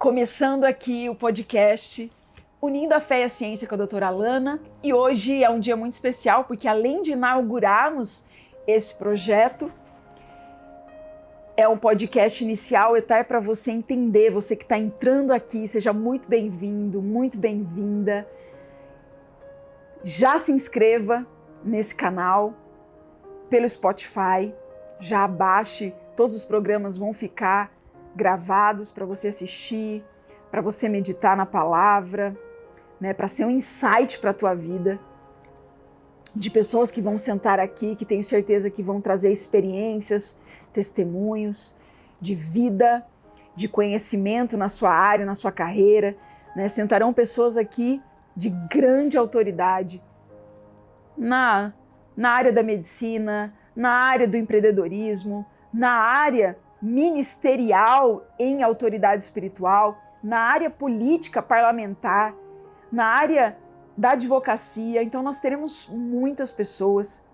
Começando aqui o podcast Unindo a Fé e a Ciência com a doutora Alana. E hoje é um dia muito especial porque além de inaugurarmos esse projeto, é um podcast inicial, é para você entender, você que está entrando aqui, seja muito bem-vindo, muito bem-vinda. Já se inscreva nesse canal pelo Spotify, já baixe, todos os programas vão ficar gravados para você assistir, para você meditar na palavra, né, para ser um insight para a tua vida, de pessoas que vão sentar aqui, que tenho certeza que vão trazer experiências, testemunhos de vida, de conhecimento na sua área, na sua carreira, né? Sentarão pessoas aqui de grande autoridade na área da medicina, na área do empreendedorismo, na área ministerial em autoridade espiritual, na área política parlamentar, na área da advocacia. Então nós teremos muitas pessoas,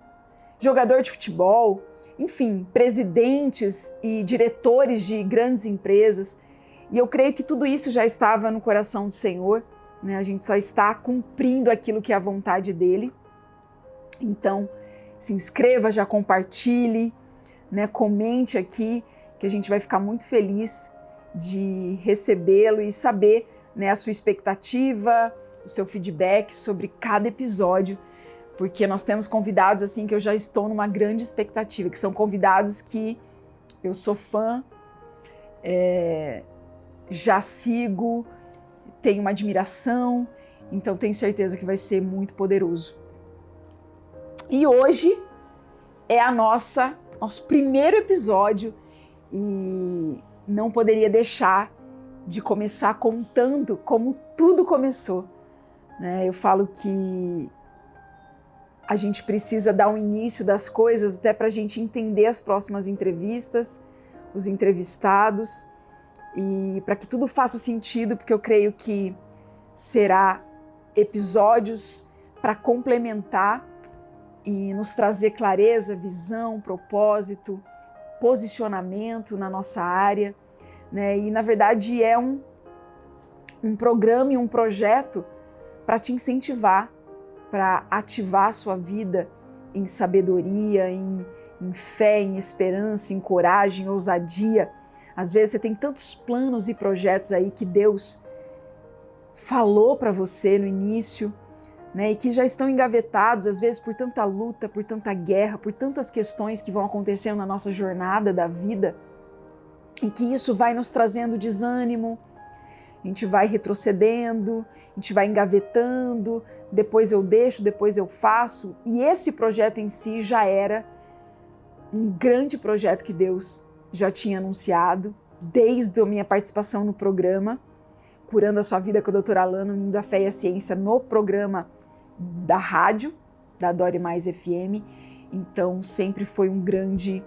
jogador de futebol, enfim, presidentes e diretores de grandes empresas. E eu creio que tudo isso já estava no coração do Senhor, né? A gente só está cumprindo aquilo que é a vontade dele. Então, se inscreva, já compartilhe, né? Comente aqui, que a gente vai ficar muito feliz de recebê-lo e saber, né, a sua expectativa, o seu feedback sobre cada episódio, porque nós temos convidados assim que eu já estou numa grande expectativa, que são convidados que eu sou fã, já sigo, tenho uma admiração, então tenho certeza que vai ser muito poderoso. E hoje é nosso primeiro episódio e não poderia deixar de começar contando como tudo começou, né? Eu falo que a gente precisa dar um início das coisas até para a gente entender as próximas entrevistas, os entrevistados, e para que tudo faça sentido, porque eu creio que será episódios para complementar e nos trazer clareza, visão, propósito, posicionamento na nossa área, né? E na verdade é um programa e um projeto para te incentivar, para ativar a sua vida em sabedoria, em fé, em esperança, em coragem, em ousadia. Às vezes você tem tantos planos e projetos aí que Deus falou para você no início, né, e que já estão engavetados, às vezes por tanta luta, por tanta guerra, por tantas questões que vão acontecendo na nossa jornada da vida, em que isso vai nos trazendo desânimo, a gente vai retrocedendo, a gente vai engavetando, depois eu deixo, depois eu faço, e esse projeto em si já era um grande projeto que Deus já tinha anunciado, desde a minha participação no programa, Curando a Sua Vida com a doutora Alana, Unindo a Fé e a Ciência, no programa da rádio, da Dore Mais FM. Então sempre foi um grande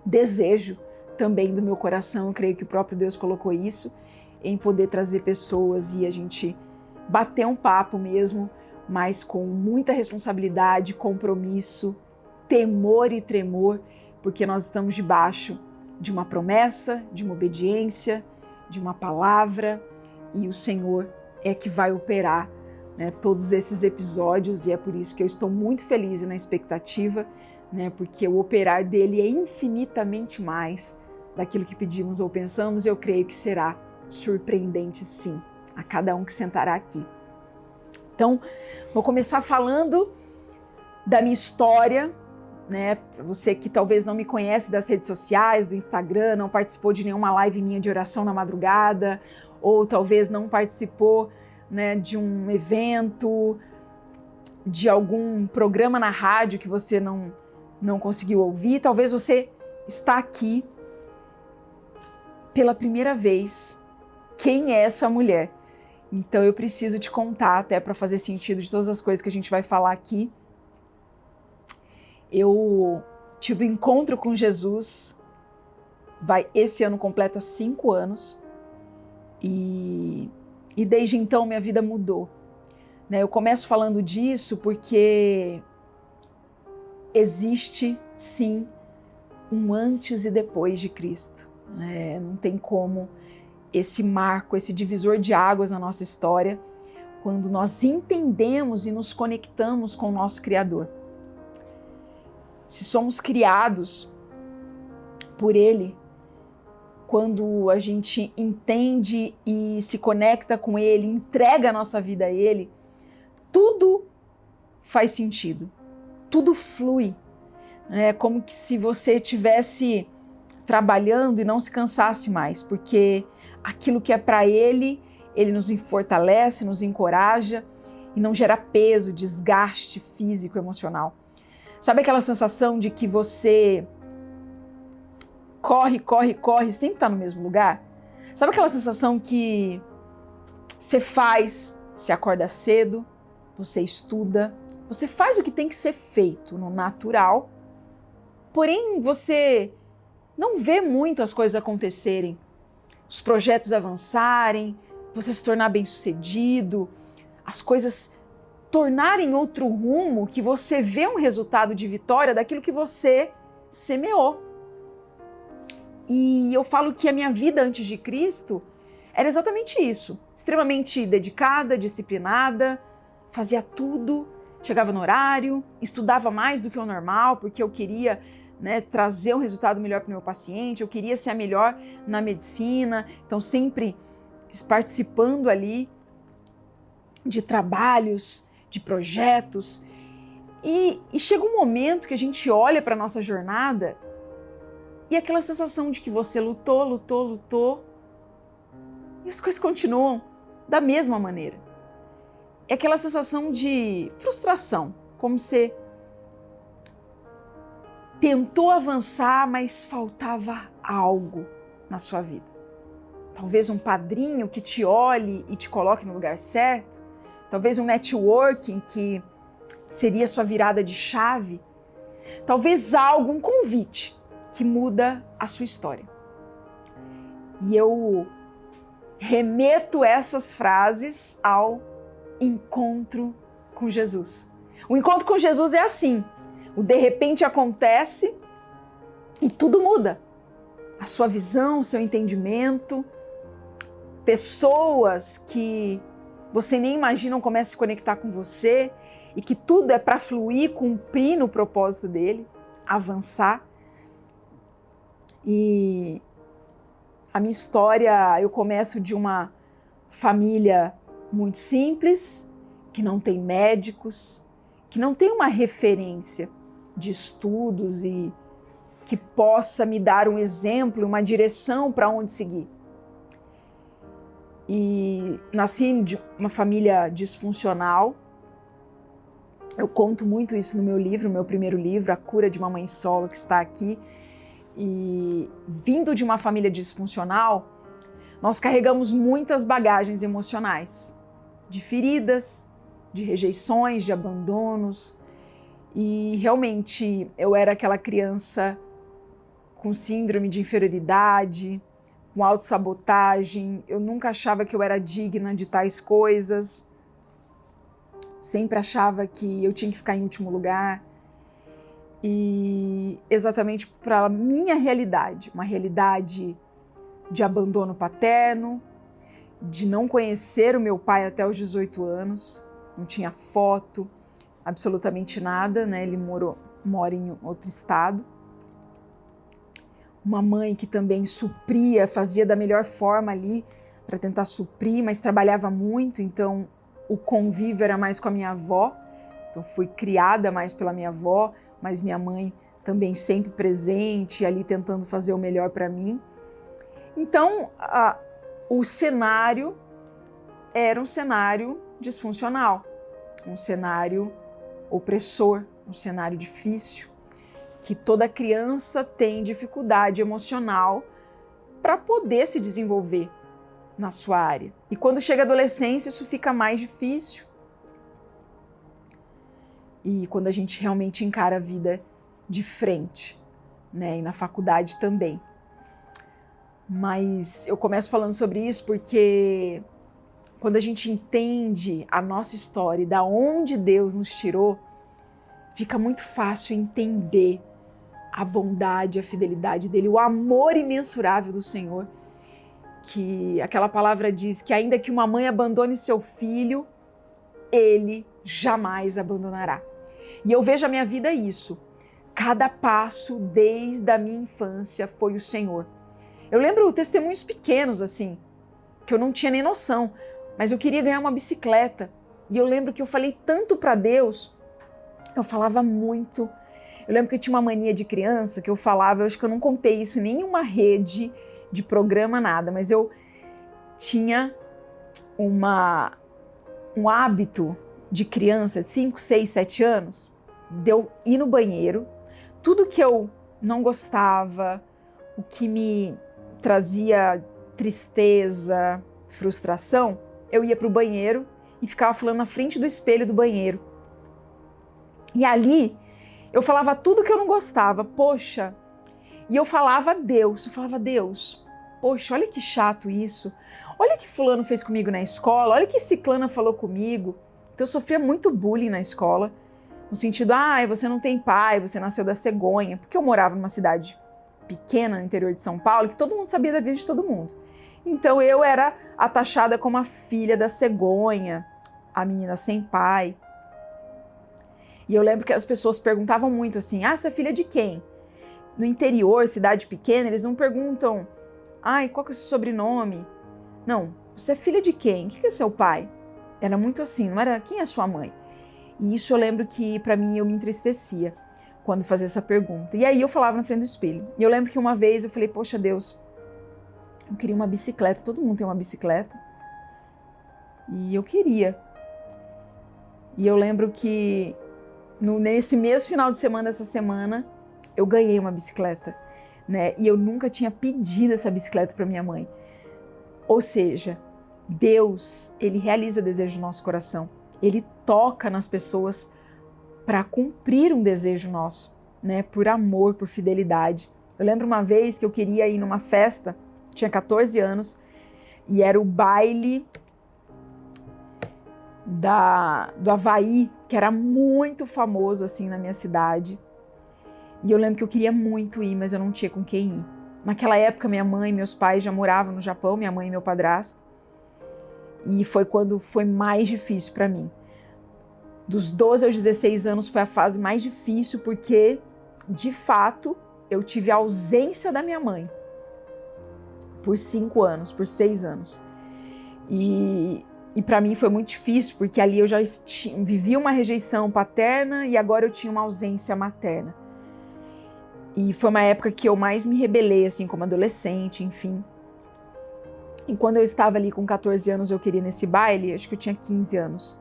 desejo também do meu coração, eu creio que o próprio Deus colocou isso, em poder trazer pessoas e a gente bater um papo mesmo, mas com muita responsabilidade, compromisso, temor e tremor, porque nós estamos debaixo de uma promessa, de uma obediência, de uma palavra, e o Senhor é que vai operar, né, todos esses episódios, e é por isso que eu estou muito feliz e na expectativa, né, porque o operar dele é infinitamente mais daquilo que pedimos ou pensamos, e eu creio que será surpreendente sim, a cada um que sentará aqui. Então, vou começar falando da minha história, né? Para você que talvez não me conhece das redes sociais, do Instagram, não participou de nenhuma live minha de oração na madrugada, ou talvez não participou, né, de um evento, de algum programa na rádio que você não conseguiu ouvir, talvez você está aqui pela primeira vez. Quem é essa mulher? Então eu preciso te contar, até para fazer sentido de todas as coisas que a gente vai falar aqui. Eu tive um encontro com Jesus, esse ano completa 5 anos, e desde então minha vida mudou, né? Eu começo falando disso porque existe sim um antes e depois de Cristo, né? Não tem como esse marco, esse divisor de águas na nossa história, quando nós entendemos e nos conectamos com o nosso Criador. Se somos criados por Ele, quando a gente entende e se conecta com Ele, entrega a nossa vida a Ele, tudo faz sentido, tudo flui. É como que se você estivesse trabalhando e não se cansasse mais, porque aquilo que é para Ele, Ele nos fortalece, nos encoraja e não gera peso, desgaste físico, emocional. Sabe aquela sensação de que você corre, sempre está no mesmo lugar? Sabe aquela sensação que você acorda cedo, você estuda, você faz o que tem que ser feito no natural, porém você não vê muito as coisas acontecerem, os projetos avançarem, você se tornar bem-sucedido, as coisas tornarem outro rumo, que você vê um resultado de vitória daquilo que você semeou. E eu falo que a minha vida antes de Cristo era exatamente isso, extremamente dedicada, disciplinada, fazia tudo, chegava no horário, estudava mais do que o normal, porque eu queria trazer um resultado melhor para o meu paciente, eu queria ser a melhor na medicina, então sempre participando ali de trabalhos, de projetos. E chega um momento que a gente olha para a nossa jornada e aquela sensação de que você lutou, e as coisas continuam da mesma maneira. É aquela sensação de frustração, como se tentou avançar, mas faltava algo na sua vida. Talvez um padrinho que te olhe e te coloque no lugar certo, talvez um networking que seria sua virada de chave, talvez algo, um convite que muda a sua história. E eu remeto essas frases ao encontro com Jesus. O encontro com Jesus é assim, o de repente acontece e tudo muda. A sua visão, o seu entendimento, pessoas que você nem imagina começam a se conectar com você e que tudo é para fluir, cumprir no propósito dele, avançar. E a minha história, eu começo de uma família muito simples, que não tem médicos, que não tem uma referência de estudos e que possa me dar um exemplo, uma direção para onde seguir. E nasci de uma família disfuncional. Eu conto muito isso no meu livro, meu primeiro livro, A Cura de uma Mãe Solo, que está aqui. E vindo de uma família disfuncional, nós carregamos muitas bagagens emocionais, de feridas, de rejeições, de abandonos. E realmente eu era aquela criança com síndrome de inferioridade, com autossabotagem. Eu nunca achava que eu era digna de tais coisas. Sempre achava que eu tinha que ficar em último lugar. E exatamente para a minha realidade, uma realidade de abandono paterno, de não conhecer o meu pai até os 18 anos, não tinha foto, absolutamente nada, né? Ele mora em outro estado. Uma mãe que também supria, fazia da melhor forma ali para tentar suprir, mas trabalhava muito, então o convívio era mais com a minha avó, então fui criada mais pela minha avó, mas minha mãe também sempre presente, ali tentando fazer o melhor para mim. Então, o cenário era um cenário disfuncional, um cenário opressor, um cenário difícil, que toda criança tem dificuldade emocional para poder se desenvolver na sua área. E quando chega a adolescência, isso fica mais difícil. E quando a gente realmente encara a vida de frente, né? E na faculdade também. Mas eu começo falando sobre isso porque quando a gente entende a nossa história e da onde Deus nos tirou, fica muito fácil entender a bondade, a fidelidade dele, o amor imensurável do Senhor. que aquela palavra diz que ainda que uma mãe abandone seu filho, ele jamais abandonará. E eu vejo a minha vida isso. Cada passo desde a minha infância foi o Senhor. Eu lembro testemunhos pequenos assim, que eu não tinha nem noção, mas eu queria ganhar uma bicicleta. E eu lembro que eu falei tanto para Deus, eu falava muito. Eu lembro que eu tinha uma mania de criança que eu falava, eu acho que eu não contei isso em nenhuma rede de programa, nada, mas eu tinha um hábito de criança, 5, 6, 7 anos, de eu ir no banheiro, tudo que eu não gostava, o que me trazia tristeza, frustração, eu ia pro banheiro e ficava falando na frente do espelho do banheiro. E ali eu falava tudo que eu não gostava, poxa, e eu falava Deus, poxa, olha que chato isso, olha que fulano fez comigo na escola, olha que ciclana falou comigo. Então eu sofria muito bullying na escola, no sentido, você não tem pai, você nasceu da cegonha, porque eu morava numa cidade pequena no interior de São Paulo, que todo mundo sabia da vida de todo mundo. Então eu era taxada como a filha da cegonha, a menina sem pai. E eu lembro que as pessoas perguntavam muito assim, você é filha de quem? No interior, cidade pequena, eles não perguntam, qual que é o seu sobrenome? Não, você é filha de quem? O que é seu pai? Era muito assim, não era quem é sua mãe? E isso eu lembro que pra mim eu me entristecia quando fazia essa pergunta. E aí eu falava na frente do espelho. E eu lembro que uma vez eu falei, poxa Deus, eu queria uma bicicleta, todo mundo tem uma bicicleta. E eu queria. E eu lembro que nesse mesmo final de semana, essa semana, eu ganhei uma bicicleta, né? E eu nunca tinha pedido essa bicicleta para minha mãe. Ou seja, Deus, Ele realiza desejo no nosso coração. Ele toca nas pessoas para cumprir um desejo nosso, né? Por amor, por fidelidade. Eu lembro uma vez que eu queria ir numa festa, tinha 14 anos, e era o baile do Havaí, que era muito famoso assim na minha cidade. E eu lembro que eu queria muito ir, mas eu não tinha com quem ir. Naquela época, minha mãe e meus pais já moravam no Japão, minha mãe e meu padrasto. E foi quando foi mais difícil para mim. Dos 12 aos 16 anos foi a fase mais difícil, porque, de fato, eu tive a ausência da minha mãe. Por 5 anos, por 6 anos. E para mim foi muito difícil, porque ali eu já vivia uma rejeição paterna e agora eu tinha uma ausência materna. E foi uma época que eu mais me rebelei, assim, como adolescente, enfim. E quando eu estava ali com 14 anos, eu queria ir nesse baile, acho que eu tinha 15 anos.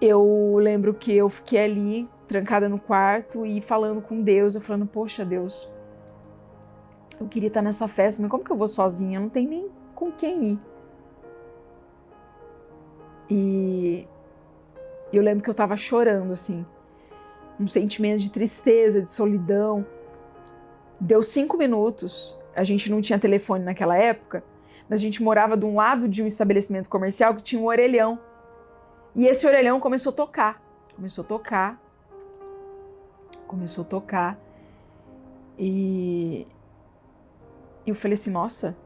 Eu lembro que eu fiquei ali, trancada no quarto e falando com Deus, eu falando, poxa Deus, eu queria estar nessa festa, mas como que eu vou sozinha? Eu não tenho nem com quem ir. E eu lembro que eu tava chorando, assim, um sentimento de tristeza, de solidão. Deu 5 minutos, a gente não tinha telefone naquela época, mas a gente morava de um lado de um estabelecimento comercial que tinha um orelhão. E esse orelhão começou a tocar. E eu falei assim, nossa,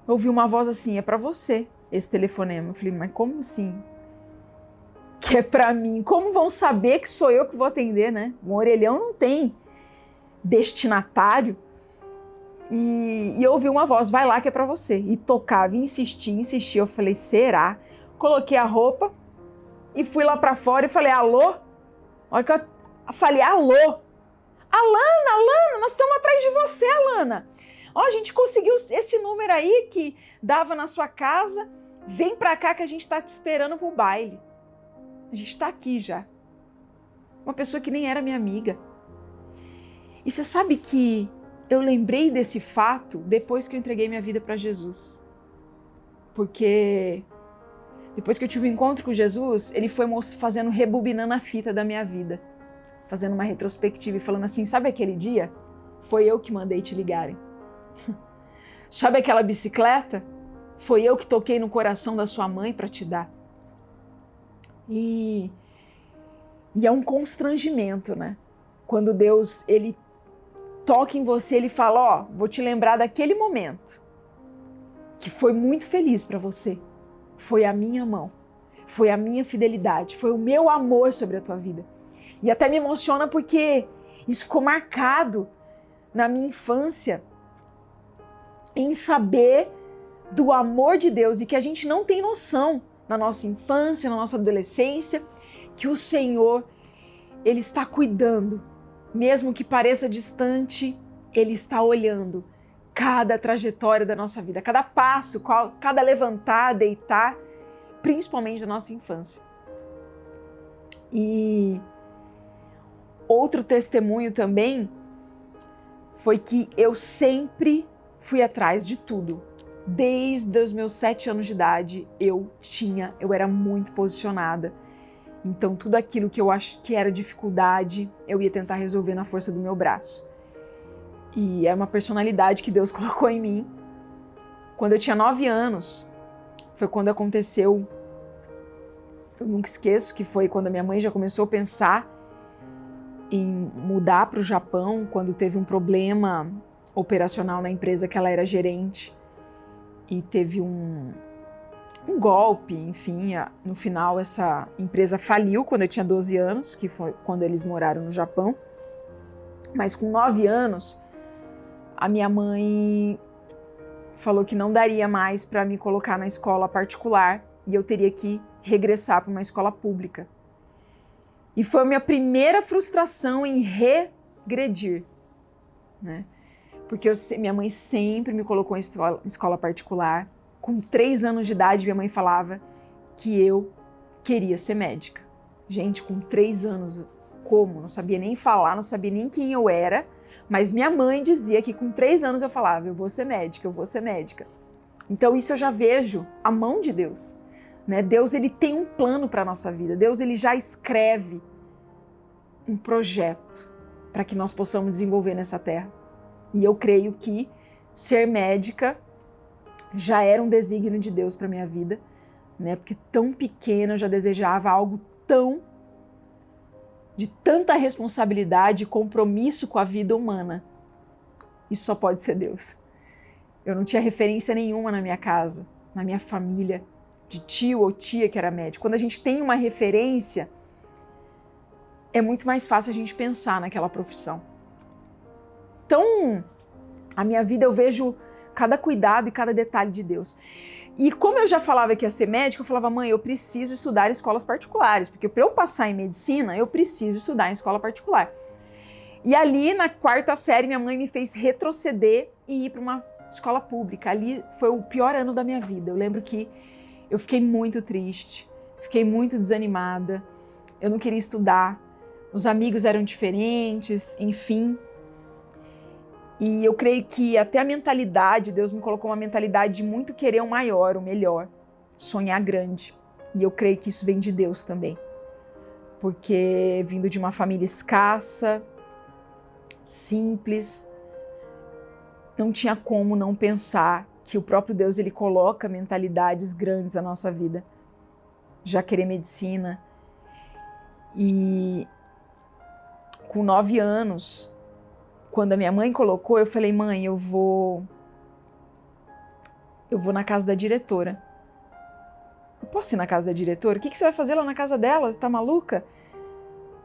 eu ouvi uma voz assim, é pra você esse telefonema. Eu falei, mas como assim? Que é pra mim? Como vão saber que sou eu que vou atender, né? Um orelhão não tem destinatário. E eu ouvi uma voz, vai lá que é pra você. E tocava, insistia. Eu falei, será? Coloquei a roupa e fui lá pra fora e falei, alô? Na hora que eu falei, alô? Alana, nós estamos atrás de você, Alana. A gente conseguiu esse número aí que dava na sua casa. Vem pra cá que a gente tá te esperando pro baile. A gente tá aqui já. Uma pessoa que nem era minha amiga. E você sabe que eu lembrei desse fato depois que eu entreguei minha vida para Jesus. Porque depois que eu tive um encontro com Jesus, ele foi rebobinando a fita da minha vida. Fazendo uma retrospectiva e falando assim, sabe aquele dia? Foi eu que mandei te ligarem. Sabe aquela bicicleta? Foi eu que toquei no coração da sua mãe para te dar. E é um constrangimento, né? Quando Deus, ele toca em você, ele fala, vou te lembrar daquele momento. que foi muito feliz para você foi a minha mão, foi a minha fidelidade, foi o meu amor sobre a tua vida. E até me emociona porque isso ficou marcado na minha infância, em saber do amor de Deus e que a gente não tem noção na nossa infância, na nossa adolescência, que o Senhor, Ele está cuidando, mesmo que pareça distante, Ele está olhando cada trajetória da nossa vida, cada passo, cada levantar, deitar, principalmente da nossa infância. E outro testemunho também foi que eu sempre fui atrás de tudo. Desde os meus 7 anos de idade, eu era muito posicionada. Então, tudo aquilo que eu acho que era dificuldade, eu ia tentar resolver na força do meu braço. E é uma personalidade que Deus colocou em mim. Quando eu tinha 9 anos, foi quando aconteceu, eu nunca esqueço, que foi quando a minha mãe já começou a pensar em mudar para o Japão, quando teve um problema operacional na empresa que ela era gerente e teve um golpe, enfim, no final essa empresa faliu quando eu tinha 12 anos, que foi quando eles moraram no Japão. Mas com 9 anos, a minha mãe falou que não daria mais para me colocar na escola particular e eu teria que regressar para uma escola pública. E foi a minha primeira frustração em regredir, né? Porque minha mãe sempre me colocou em escola particular. Com 3 anos de idade, minha mãe falava que eu queria ser médica. Gente, com 3 anos, como? Não sabia nem falar, não sabia nem quem eu era, mas minha mãe dizia que com 3 anos eu falava, eu vou ser médica, eu vou ser médica. Então isso eu já vejo a mão de Deus, né? Deus, ele tem um plano para a nossa vida. Deus, ele já escreve um projeto para que nós possamos desenvolver nessa terra. E eu creio que ser médica já era um desígnio de Deus para minha vida, né? Porque tão pequena eu já desejava algo de tanta responsabilidade e compromisso com a vida humana. Isso só pode ser Deus. Eu não tinha referência nenhuma na minha casa, na minha família, de tio ou tia que era médico. Quando a gente tem uma referência, é muito mais fácil a gente pensar naquela profissão. Então, a minha vida eu vejo cada cuidado e cada detalhe de Deus. E como eu já falava que ia ser médica, eu falava, mãe, eu preciso estudar em escolas particulares, porque para eu passar em medicina, eu preciso estudar em escola particular. E ali, na 4ª série, minha mãe me fez retroceder e ir para uma escola pública. Ali foi o pior ano da minha vida. Eu lembro que eu fiquei muito triste, fiquei muito desanimada, eu não queria estudar, os amigos eram diferentes, enfim. E eu creio que até a mentalidade, Deus me colocou uma mentalidade de muito querer o maior, o melhor, sonhar grande. E eu creio que isso vem de Deus também. Porque vindo de uma família escassa, simples, não tinha como não pensar que o próprio Deus, ele coloca mentalidades grandes na nossa vida. Já querer medicina. E com 9 anos, quando a minha mãe colocou, eu falei, mãe, eu vou na casa da diretora. Eu posso ir na casa da diretora? O que você vai fazer lá na casa dela? Você tá maluca?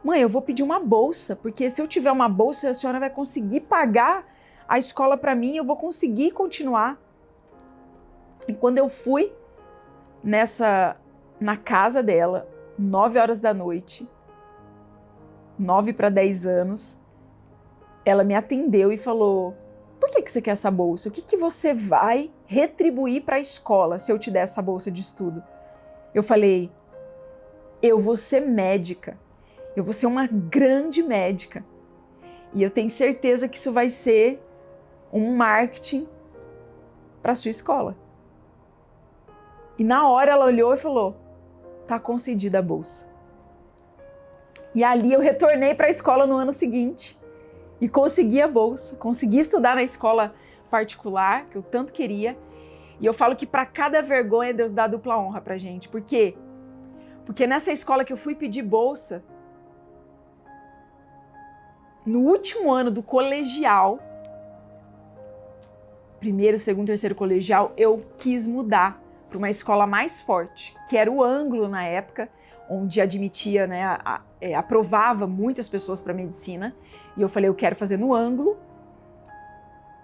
Mãe, eu vou pedir uma bolsa, porque se eu tiver uma bolsa, a senhora vai conseguir pagar a escola para mim, eu vou conseguir continuar. E quando eu fui na casa dela, 9 horas da noite, 9 para 10 anos, ela me atendeu e falou, por que você quer essa bolsa? O que você vai retribuir para a escola se eu te der essa bolsa de estudo? Eu falei, eu vou ser médica, eu vou ser uma grande médica. E eu tenho certeza que isso vai ser um marketing para a sua escola. E na hora ela olhou e falou, tá concedida a bolsa. E ali eu retornei para a escola no ano seguinte. E consegui a bolsa, consegui estudar na escola particular, que eu tanto queria. E eu falo que para cada vergonha Deus dá dupla honra pra gente. Por quê? Porque nessa escola que eu fui pedir bolsa, no último ano do colegial, primeiro, segundo, terceiro colegial, eu quis mudar para uma escola mais forte, que era o Ângulo na época, onde admitia, né, aprovava muitas pessoas para medicina. E eu falei, eu quero fazer no Ângulo.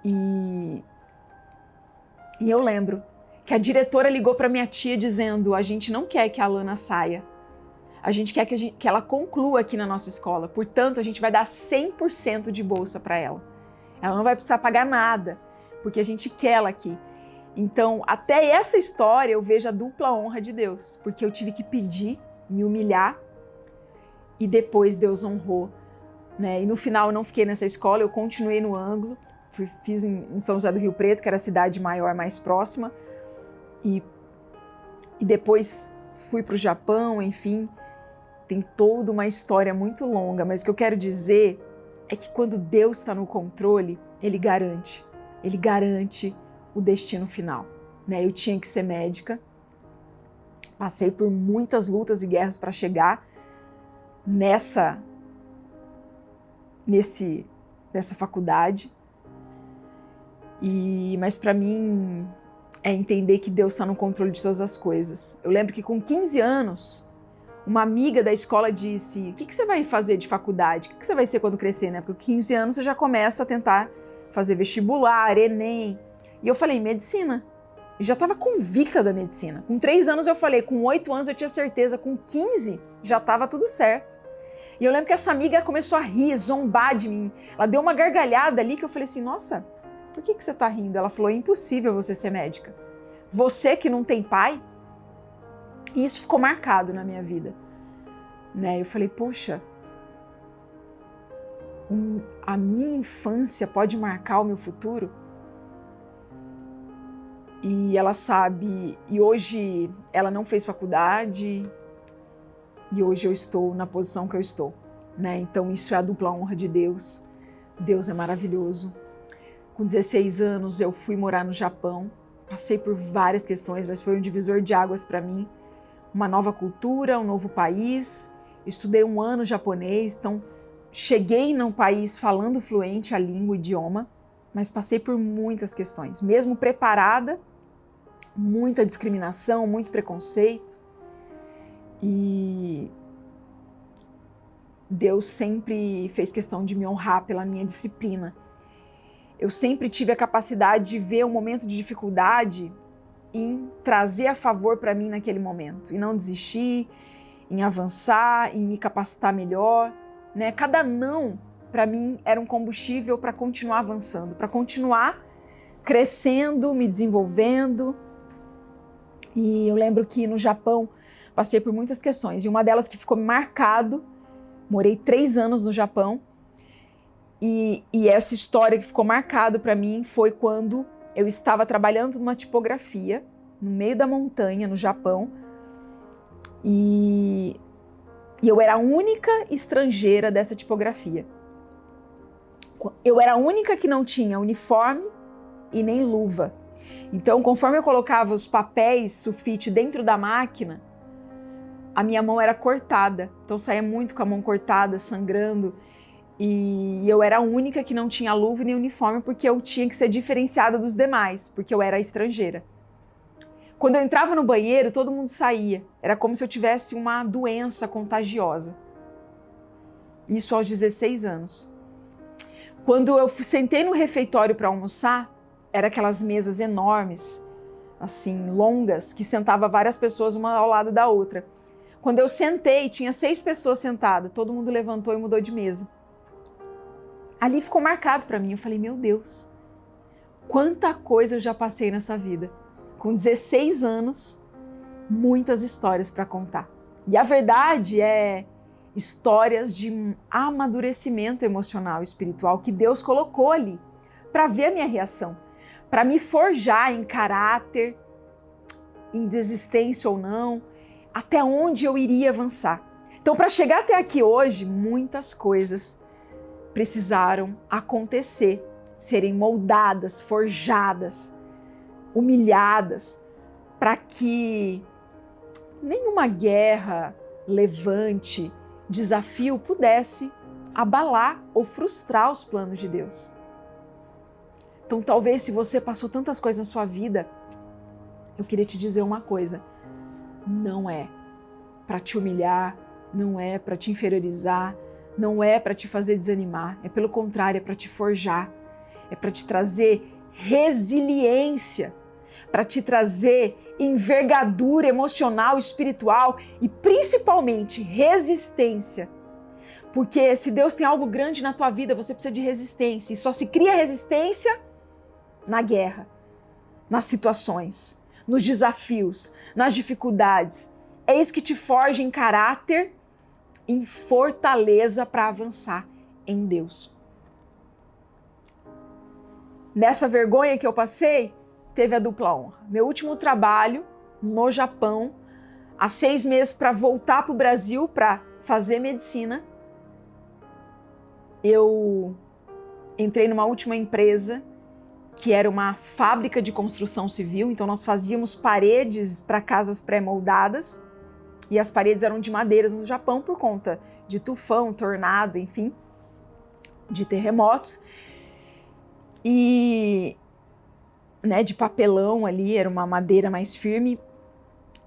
E eu lembro que a diretora ligou para minha tia dizendo, a gente não quer que a Alana saia. A gente quer que ela conclua aqui na nossa escola. Portanto, a gente vai dar 100% de bolsa para ela. Ela não vai precisar pagar nada, porque a gente quer ela aqui. Então, até essa história eu vejo a dupla honra de Deus, porque eu tive que pedir, me humilhar, e depois Deus honrou, né? E no final eu não fiquei nessa escola, eu continuei no Ângulo, fiz em São José do Rio Preto, que era a cidade maior, mais próxima, e depois fui para o Japão, enfim, tem toda uma história muito longa, mas o que eu quero dizer é que quando Deus está no controle, Ele garante o destino final, né? Eu tinha que ser médica, passei por muitas lutas e guerras para chegar nessa faculdade, mas para mim é entender que Deus está no controle de todas as coisas. Eu lembro que com 15 anos, uma amiga da escola disse, o que você vai fazer de faculdade? O que você vai ser quando crescer, né? Porque com 15 anos você já começa a tentar fazer vestibular, Enem. E eu falei, medicina. E já estava convicta da medicina. Com 3 anos eu falei, com 8 anos eu tinha certeza, com 15 já estava tudo certo. E eu lembro que essa amiga começou a rir, zombar de mim. Ela deu uma gargalhada ali que eu falei assim, nossa, por que você está rindo? Ela falou, é impossível você ser médica. Você que não tem pai? E isso ficou marcado na minha vida. Né? Eu falei, poxa, a minha infância pode marcar o meu futuro? E ela sabe, e hoje ela não fez faculdade, e hoje eu estou na posição que eu estou, né? Então isso é a dupla honra de Deus. Deus é maravilhoso. Com 16 anos eu fui morar no Japão, passei por várias questões, mas foi um divisor de águas para mim. Uma nova cultura, um novo país, estudei 1 ano japonês, então cheguei num país falando fluente a língua, o idioma, mas passei por muitas questões, mesmo preparada, muita discriminação, muito preconceito. E Deus sempre fez questão de me honrar pela minha disciplina. Eu sempre tive a capacidade de ver um momento de dificuldade em trazer a favor para mim naquele momento, em não desistir, em avançar, em me capacitar melhor, né? Cada não, para mim, era um combustível para continuar avançando, para continuar crescendo, me desenvolvendo. E eu lembro que no Japão passei por muitas questões, e uma delas que ficou marcado, morei 3 anos no Japão, e essa história que ficou marcado para mim foi quando eu estava trabalhando numa tipografia no meio da montanha, no Japão, e eu era a única estrangeira dessa tipografia. Eu era a única que não tinha uniforme e nem luva. Então, conforme eu colocava os papéis sulfite dentro da máquina, a minha mão era cortada. Então, saía muito com a mão cortada, sangrando. E eu era a única que não tinha luva nem uniforme, porque eu tinha que ser diferenciada dos demais, porque eu era estrangeira. Quando eu entrava no banheiro, todo mundo saía. Era como se eu tivesse uma doença contagiosa. Isso aos 16 anos. Quando eu sentei no refeitório para almoçar, eram aquelas mesas enormes, assim, longas, que sentava várias pessoas uma ao lado da outra. Quando eu sentei, tinha 6 pessoas sentadas, todo mundo levantou e mudou de mesa. Ali ficou marcado para mim, eu falei, meu Deus, quanta coisa eu já passei nessa vida. Com 16 anos, muitas histórias para contar. E a verdade é histórias de amadurecimento emocional e espiritual que Deus colocou ali para ver a minha reação, para me forjar em caráter, em desistência ou não, até onde eu iria avançar. Então, para chegar até aqui hoje, muitas coisas precisaram acontecer, serem moldadas, forjadas, humilhadas, para que nenhuma guerra, levante, desafio pudesse abalar ou frustrar os planos de Deus. Então talvez se você passou tantas coisas na sua vida, eu queria te dizer uma coisa, não é para te humilhar, não é para te inferiorizar, não é para te fazer desanimar, é pelo contrário, é para te forjar, é para te trazer resiliência, para te trazer envergadura emocional, espiritual e principalmente resistência. Porque se Deus tem algo grande na tua vida, você precisa de resistência. E só se cria resistência na guerra, nas situações, nos desafios, nas dificuldades. É isso que te forja em caráter, em fortaleza para avançar em Deus. Nessa vergonha que eu passei, teve a dupla honra. Meu último trabalho no Japão, há 6 meses para voltar para o Brasil para fazer medicina, eu entrei numa última empresa que era uma fábrica de construção civil, então nós fazíamos paredes para casas pré-moldadas e as paredes eram de madeiras no Japão por conta de tufão, tornado, enfim, de terremotos. E de papelão ali, era uma madeira mais firme,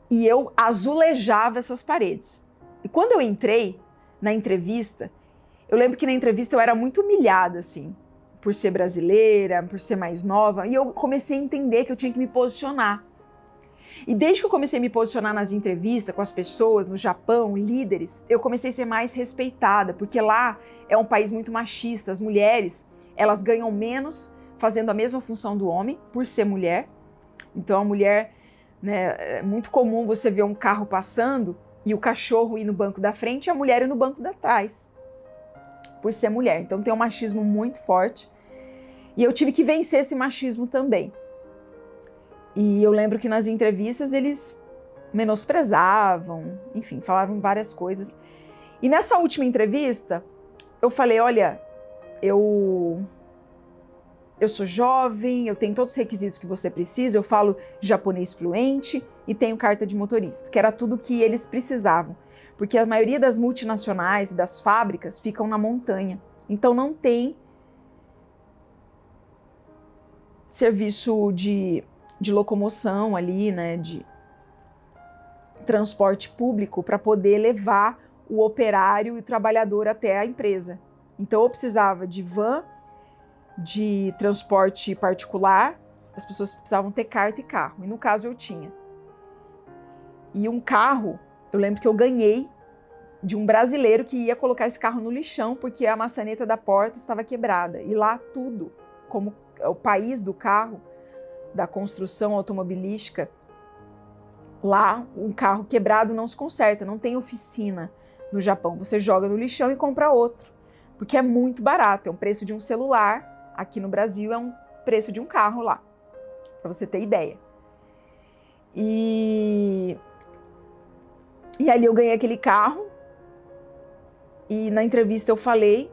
e eu azulejava essas paredes. E quando eu entrei na entrevista, eu lembro que na entrevista eu era muito humilhada, assim, por ser brasileira, por ser mais nova, e eu comecei a entender que eu tinha que me posicionar. E desde que eu comecei a me posicionar nas entrevistas com as pessoas no Japão, líderes, eu comecei a ser mais respeitada, porque lá é um país muito machista, as mulheres, elas ganham menos fazendo a mesma função do homem, por ser mulher. Então a mulher, é muito comum você ver um carro passando e o cachorro ir no banco da frente e a mulher ir no banco da trás, por ser mulher. Então tem um machismo muito forte e eu tive que vencer esse machismo também. E eu lembro que nas entrevistas eles menosprezavam, enfim, falavam várias coisas. E nessa última entrevista eu falei, olha, eu sou jovem, eu tenho todos os requisitos que você precisa, eu falo japonês fluente e tenho carta de motorista, que era tudo que eles precisavam. Porque a maioria das multinacionais, das fábricas, ficam na montanha. Então não tem serviço de locomoção ali, de transporte público para poder levar o operário e o trabalhador até a empresa. Então eu precisava de van, de transporte particular, as pessoas precisavam ter carta e carro, e no caso eu tinha. E um carro, eu lembro que eu ganhei de um brasileiro que ia colocar esse carro no lixão porque a maçaneta da porta estava quebrada. E lá tudo, como é o país do carro, da construção automobilística, lá um carro quebrado não se conserta, não tem oficina no Japão. Você joga no lixão e compra outro, porque é muito barato, é o preço de um celular. Aqui no Brasil é um preço de um carro lá, para você ter ideia. E ali eu ganhei aquele carro e na entrevista eu falei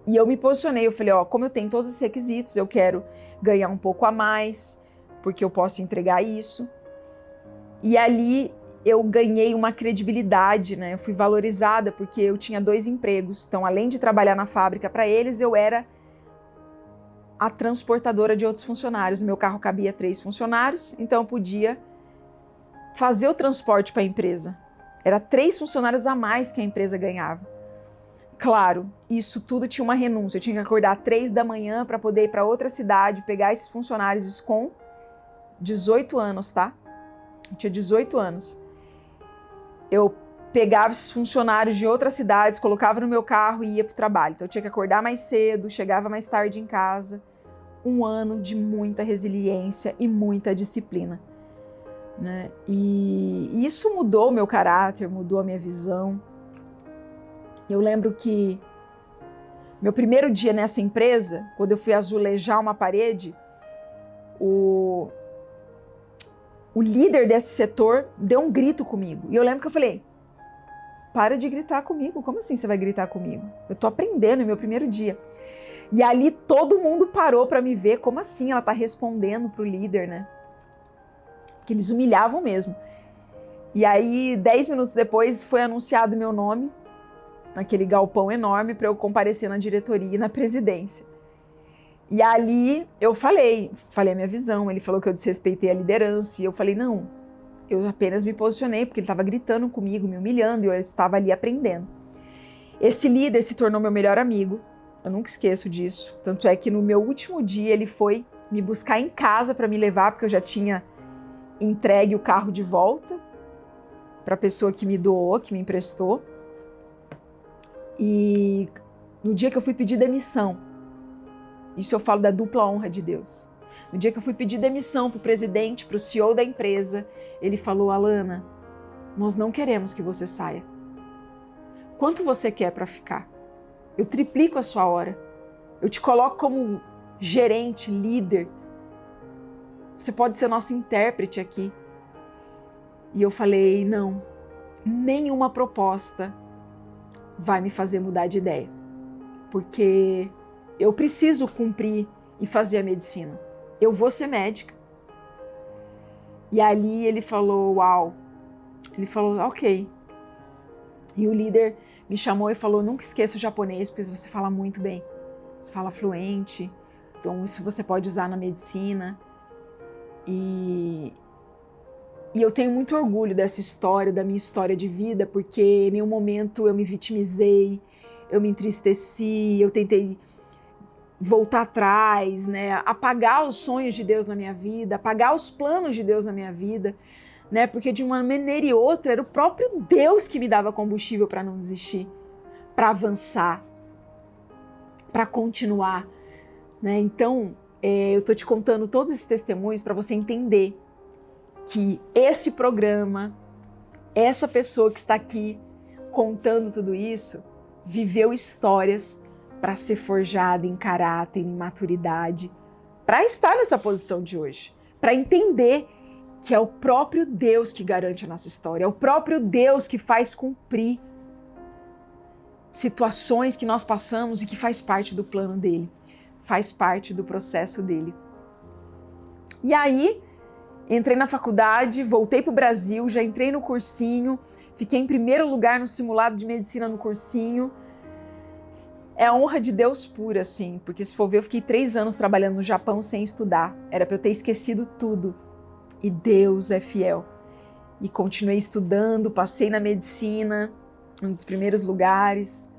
e eu me posicionei, eu falei, como eu tenho todos os requisitos, eu quero ganhar um pouco a mais, porque eu posso entregar isso. E ali eu ganhei uma credibilidade, eu fui valorizada porque eu tinha 2 empregos. Então, além de trabalhar na fábrica para eles, eu era a transportadora de outros funcionários. No meu carro cabia 3 funcionários, então eu podia fazer o transporte para a empresa. Era 3 funcionários a mais que a empresa ganhava. Claro, isso tudo tinha uma renúncia. Eu tinha que acordar às 3 da manhã para poder ir para outra cidade, pegar esses funcionários com 18 anos, tá? Eu tinha 18 anos. Eu pegava esses funcionários de outras cidades, colocava no meu carro e ia para o trabalho. Então eu tinha que acordar mais cedo, chegava mais tarde em casa. 1 ano de muita resiliência e muita disciplina, E isso mudou o meu caráter, mudou a minha visão. Eu lembro que meu primeiro dia nessa empresa, quando eu fui azulejar uma parede, o líder desse setor deu um grito comigo. E eu lembro que eu falei, para de gritar comigo. Como assim você vai gritar comigo? Eu tô aprendendo, é meu primeiro dia. E ali todo mundo parou para me ver. Como assim ela tá respondendo pro líder, Que eles humilhavam mesmo. E aí, 10 minutos depois, foi anunciado meu nome, naquele galpão enorme, para eu comparecer na diretoria e na presidência. E ali eu falei a minha visão, ele falou que eu desrespeitei a liderança, e eu falei, não, eu apenas me posicionei, porque ele estava gritando comigo, me humilhando, e eu estava ali aprendendo. Esse líder se tornou meu melhor amigo, eu nunca esqueço disso, tanto é que no meu último dia ele foi me buscar em casa para me levar, porque eu já tinha entregue o carro de volta para a pessoa que me doou, que me emprestou. E no dia que eu fui pedir demissão, isso eu falo da dupla honra de Deus. No dia que eu fui pedir demissão para o presidente, para o CEO da empresa, ele falou, Alana, nós não queremos que você saia. Quanto você quer para ficar? Eu triplico a sua hora. Eu te coloco como gerente, líder. Você pode ser nosso intérprete aqui. E eu falei, não, nenhuma proposta vai me fazer mudar de ideia. Porque eu preciso cumprir e fazer a medicina. Eu vou ser médica. E ali ele falou, uau. Ele falou, ok. E o líder me chamou e falou, nunca esqueça o japonês, porque você fala muito bem. Você fala fluente. Então isso você pode usar na medicina. E eu tenho muito orgulho dessa história, da minha história de vida, porque em nenhum momento eu me vitimizei, eu me entristeci, eu tentei voltar atrás, né? Apagar os sonhos de Deus na minha vida, apagar os planos de Deus na minha vida, né? Porque de uma maneira e outra era o próprio Deus que me dava combustível para não desistir, para avançar, para continuar, né? Então, eu tô te contando todos esses testemunhos para você entender que esse programa, essa pessoa que está aqui contando tudo isso, viveu histórias para ser forjada em caráter, em maturidade, para estar nessa posição de hoje, para entender que é o próprio Deus que garante a nossa história, é o próprio Deus que faz cumprir situações que nós passamos e que faz parte do plano dele, faz parte do processo dele. E aí, entrei na faculdade, voltei para o Brasil, já entrei no cursinho, fiquei em primeiro lugar no simulado de medicina no cursinho. É a honra de Deus pura, assim, porque se for ver, eu fiquei 3 anos trabalhando no Japão sem estudar. Era para eu ter esquecido tudo. E Deus é fiel. E continuei estudando, passei na medicina, um dos primeiros lugares.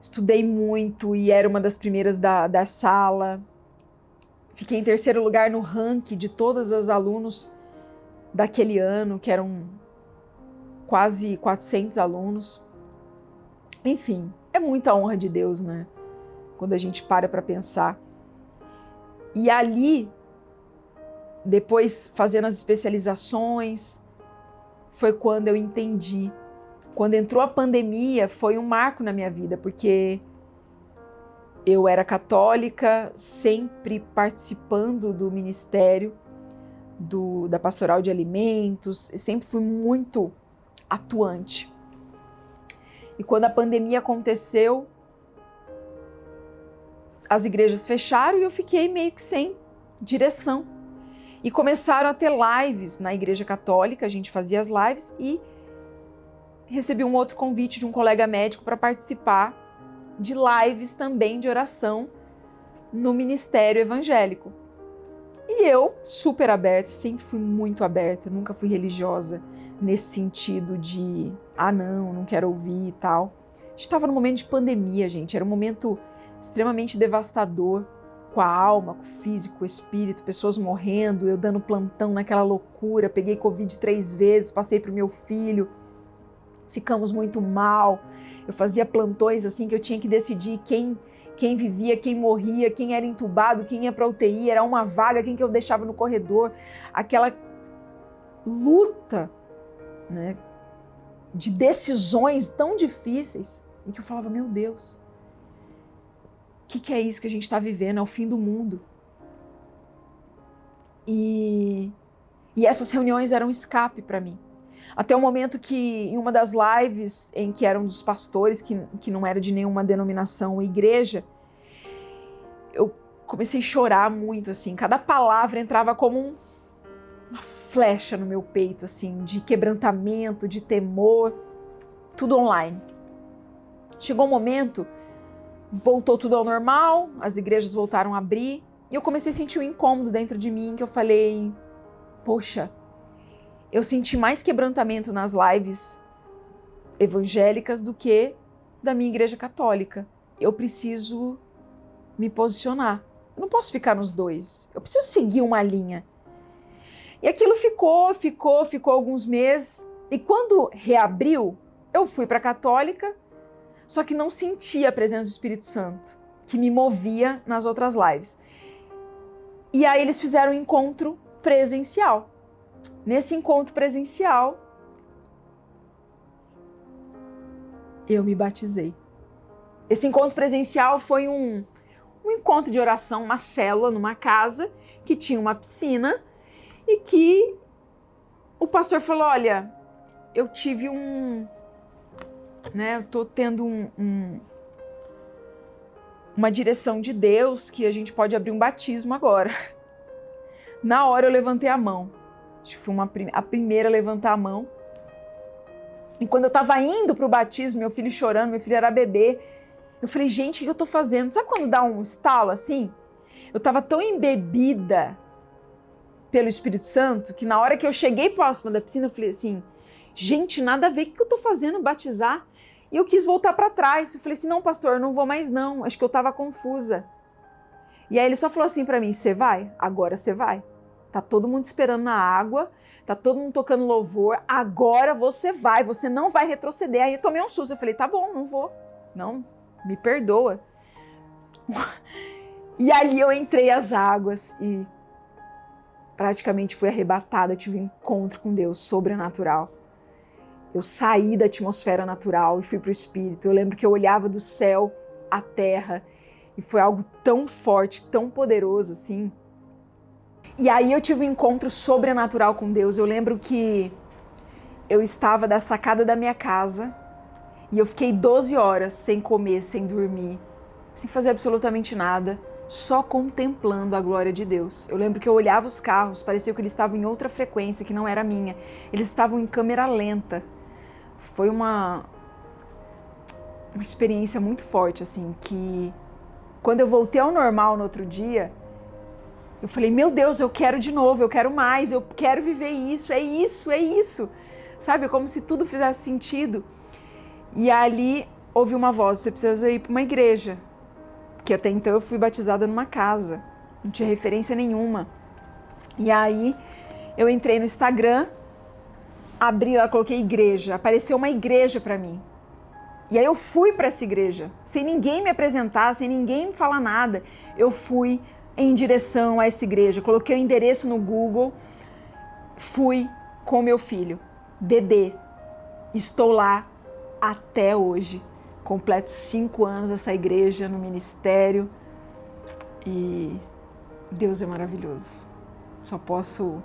Estudei muito e era uma das primeiras da sala. Fiquei em 3º lugar no ranking de todos os alunos daquele ano, que eram quase 400 alunos. Enfim, é muita honra de Deus, né? Quando a gente para pensar. E ali, depois fazendo as especializações, foi quando eu entendi. Quando entrou a pandemia, foi um marco na minha vida, porque eu era católica, sempre participando do ministério, da pastoral de alimentos, sempre fui muito atuante. E quando a pandemia aconteceu, as igrejas fecharam e eu fiquei meio que sem direção. E começaram a ter lives na igreja católica, a gente fazia as lives e recebi um outro convite de um colega médico para participar de lives também de oração no ministério evangélico. E eu, super aberta, sempre fui muito aberta, nunca fui religiosa nesse sentido de, não quero ouvir e tal. A gente estava num momento de pandemia, gente, era um momento extremamente devastador, com a alma, com o físico, com o espírito, pessoas morrendo, eu dando plantão naquela loucura, peguei Covid 3 vezes, passei pro meu filho, ficamos muito mal, eu fazia plantões assim que eu tinha que decidir quem vivia, quem morria, quem era entubado, quem ia para UTI, era uma vaga, quem que eu deixava no corredor, aquela luta, né, de decisões tão difíceis, em que eu falava, meu Deus, o que é isso que a gente está vivendo? É o fim do mundo. E essas reuniões eram um escape para mim. Até o momento que, em uma das lives, em que era um dos pastores, que não era de nenhuma denominação ou igreja, eu comecei a chorar muito, assim. Cada palavra entrava como uma flecha no meu peito, assim, de quebrantamento, de temor, tudo online. Chegou um momento voltou tudo ao normal, as igrejas voltaram a abrir, e eu comecei a sentir um incômodo dentro de mim, que eu falei, poxa, eu senti mais quebrantamento nas lives evangélicas do que da minha igreja católica. Eu preciso me posicionar. Eu não posso ficar nos dois. Eu preciso seguir uma linha. E aquilo ficou alguns meses. E quando reabriu, eu fui para a católica, só que não sentia a presença do Espírito Santo, que me movia nas outras lives. E aí eles fizeram um encontro presencial. Nesse encontro presencial, eu me batizei. Esse encontro presencial foi um encontro de oração, uma célula numa casa que tinha uma piscina e que o pastor falou, olha, eu tive eu tô tendo uma direção de Deus que a gente pode abrir um batismo agora. Na hora eu levantei a mão. Acho que fui a primeira a levantar a mão. E quando eu tava indo pro batismo, meu filho chorando, meu filho era bebê, eu falei, gente, o que eu tô fazendo? Sabe quando dá um estalo assim? Eu tava tão embebida pelo Espírito Santo que na hora que eu cheguei próxima da piscina, eu falei assim, gente, nada a ver, o que eu tô fazendo? Batizar? E eu quis voltar para trás. Eu falei assim, não, pastor, eu não vou mais não. Acho que eu tava confusa. E aí ele só falou assim para mim, você vai? Agora você vai. Tá todo mundo esperando na água, tá todo mundo tocando louvor, agora você vai, você não vai retroceder. Aí eu tomei um susto, eu falei, tá bom, não vou. Não, me perdoa. E ali eu entrei às águas e praticamente fui arrebatada, tive um encontro com Deus sobrenatural. Eu saí da atmosfera natural e fui para o Espírito. Eu lembro que eu olhava do céu à terra e foi algo tão forte, tão poderoso assim. E aí eu tive um encontro sobrenatural com Deus. Eu lembro que eu estava da sacada da minha casa e eu fiquei 12 horas sem comer, sem dormir, sem fazer absolutamente nada, só contemplando a glória de Deus. Eu lembro que eu olhava os carros, parecia que eles estavam em outra frequência que não era a minha. Eles estavam em câmera lenta. Foi uma experiência muito forte, assim, que quando eu voltei ao normal no outro dia, eu falei, meu Deus, eu quero de novo, eu quero mais, eu quero viver isso, é isso, é isso. Sabe, como se tudo fizesse sentido. E ali houve uma voz, você precisa ir para uma igreja. Porque até então eu fui batizada numa casa, não tinha referência nenhuma. E aí eu entrei no Instagram, abri lá, coloquei igreja, apareceu uma igreja para mim. E aí eu fui para essa igreja, sem ninguém me apresentar, sem ninguém me falar nada. Eu fui em direção a essa igreja, coloquei o endereço no Google, fui com meu filho, bebê. Estou lá até hoje. Completo 5 anos essa igreja no ministério e Deus é maravilhoso. Só posso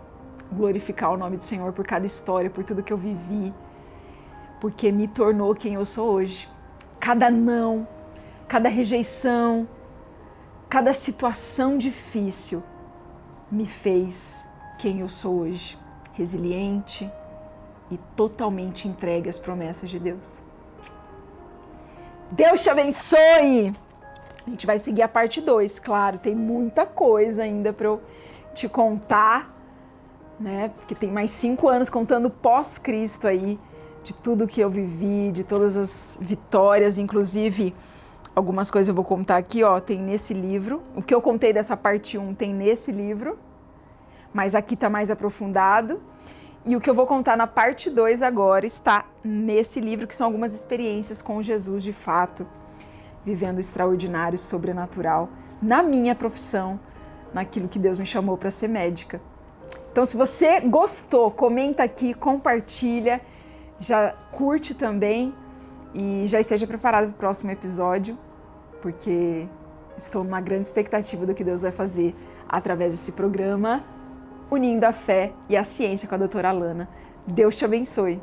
glorificar o nome do Senhor por cada história, por tudo que eu vivi, porque me tornou quem eu sou hoje. Cada não, cada rejeição, cada situação difícil me fez quem eu sou hoje, resiliente e totalmente entregue às promessas de Deus. Deus te abençoe! A gente vai seguir a parte 2, claro, tem muita coisa ainda para eu te contar, né? Porque tem mais 5 anos contando pós-Cristo aí, de tudo que eu vivi, de todas as vitórias, inclusive algumas coisas eu vou contar aqui, ó, tem nesse livro. O que eu contei dessa parte 1 tem nesse livro, mas aqui tá mais aprofundado. E o que eu vou contar na parte 2 agora está nesse livro, que são algumas experiências com Jesus de fato, vivendo o extraordinário, sobrenatural, na minha profissão, naquilo que Deus me chamou para ser médica. Então, se você gostou, comenta aqui, compartilha, já curte também e já esteja preparado para o próximo episódio, porque estou numa grande expectativa do que Deus vai fazer através desse programa, unindo a fé e a ciência com a doutora Alana. Deus te abençoe!